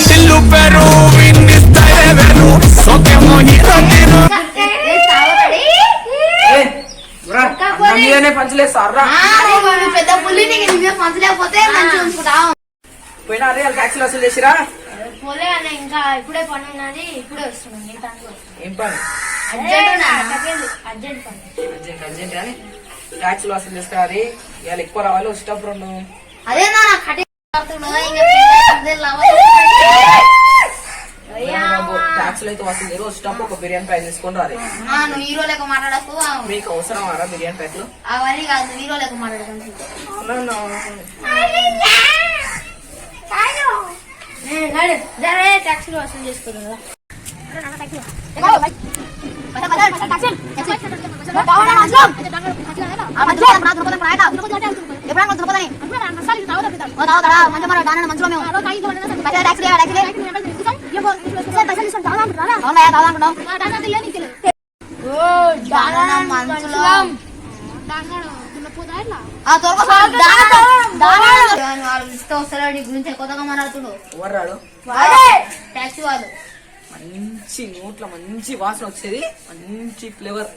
చెల్లు Peru విన్నిస్తారే వెరు సోకేమో hero తీరు పెద్ద పుల్లి పంచలేకపోతే పోయినా అదే ట్యాక్సీలు వసూలు చేసిరా పోలే అన్న ఇంకా ఇప్పుడే పని ఉన్నది ఇప్పుడే వస్తున్నాను ఏం పని అర్జెంట్ పని అర్జెంట్ అని ట్యాక్సీలు వసూలు చేస్తారు ఇవాళ ఎక్కువ రావాలి వచ్చేటప్పుడు నువ్వు అదే ట్యాక్సీలు అయితే వసూలు చేయరు వచ్చేటప్పుడు ఒక బిర్యానీ ప్యాక్ తీసుకొని రాలి నువ్వు హీరో లెక్క మాట్లాడకు మీకు అవసరం రా బిర్యానీ ప్యాక్లు అవన్నీ కాదు హీరో లెక్క మాట్లాడకు ట్యాక్సీలు వసూలు చేసుకున్నా గురించి కొత్తగా మాట్లాడుతున్నాడు ట్యాక్సీ వాళ్ళు మంచి నోట్ల మంచి వాసన వచ్చేది మంచి ఫ్లేవర్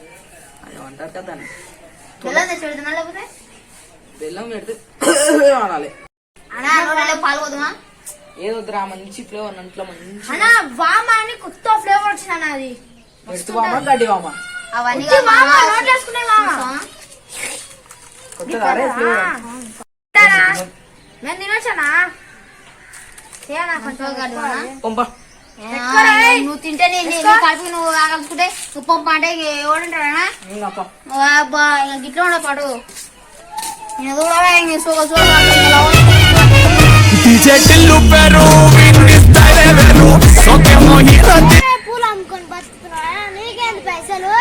అది అంటారు కదా దాన్ని లేకపోతే బెల్లం పెడితే అనాలి పాల్గొద్దుమా ఏదో మంచి ఫ్లేవర్ నోట్లో మంచి వామ అని కొత్త ఫ్లేవర్ వచ్చింది అది బెస్ట్ వామ గడ్డి వామ అవన్నీ నేను తినొచ్చానా నువ్వు తింటే కలిపి నువ్వు ఆగలుచుకుంటే నువ్వు పంప అంటే ఎవడుంటాడా గిట్లా ఉండ పాటు నేను చూడవా పూలు అమ్ముకొని బతుకుతున్నా నీకేంటి పైసలు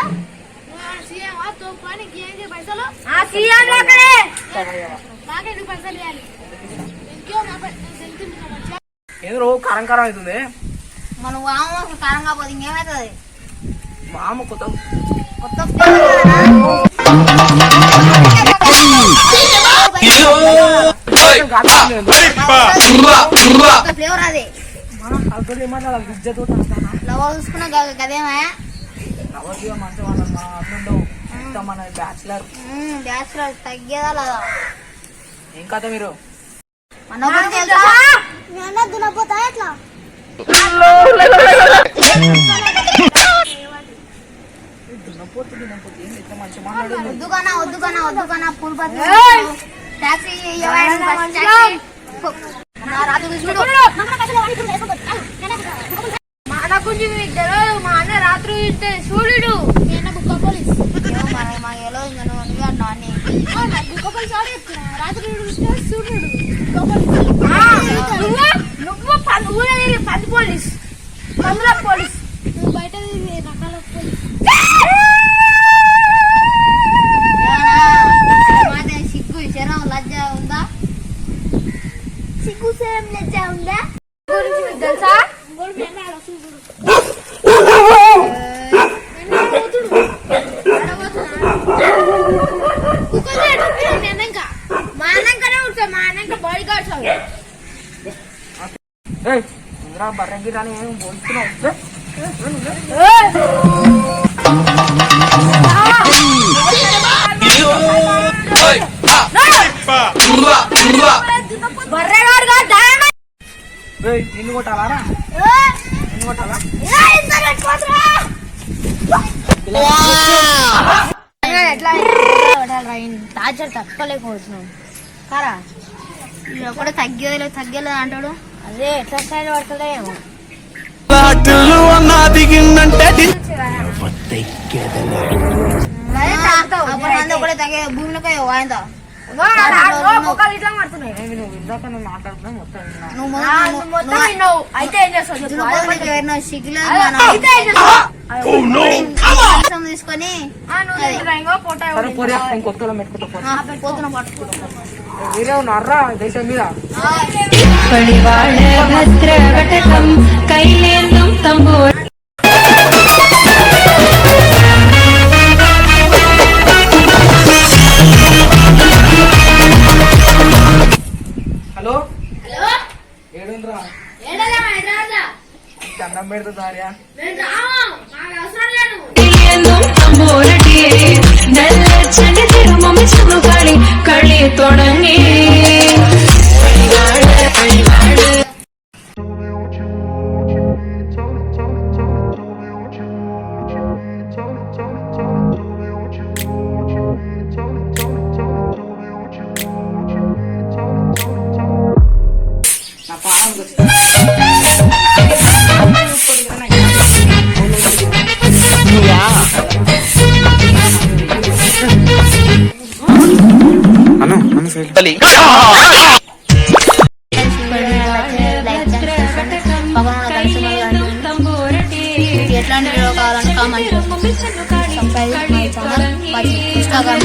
ఏదో కారం కారం అవుతుంది మనం వామ కారం కాకపోతే ఇంకేమవుతుంది వామ కొత్త ఫ్లేవర్ అది లవ్ చూసుకున్నా గదేమా బ్యాచులర్ తగ్గేదా లేదా ఏం కథ మీరు దునపోతా ఎట్లా వద్దుకన్నా పూల్ ట్యాక్సీ మా అన్న గురించి మీకు తెలియదు మా అన్న రాత్రి ఇస్తే చూడు పోలీస్ రాత్రి నువ్వు పంది పోలీస్ పందుల పోలీస్ బయట రకాల పోలీస్ సిగ్గు శరం లజ్జ ఉందా సిగ్గు శరం లజ్జ ఉందా గురించి మీకు తెలుసా మా అన్నంకనే ఉంటా మా అన్నంక బాడీ గార్డ్స్ బర్రె గిరాని ఏం పోతున్నావు నిన్ను కొట్టాలా నిన్ను కొట్టాలా టార్చర్ తట్టుకోలేకపోతున్నావు కారా కూడా తగ్గేలేదు అంటాడు అదే ఎట్లా స్టైల్ పడతలేమో కూడా తగ్గే భూమిలోకి వాయిందా తీసుకొని నర్రా దేశం మీద హలో ఏడుండ్రా దండం పెడతా దార్యా കളി തുടങ്ങി నా పానానికి వచ్చి ఎట్లాంటి వీడియో కావాలంటే కామెంట్ చేయండి. Subscribe my channel, Instagram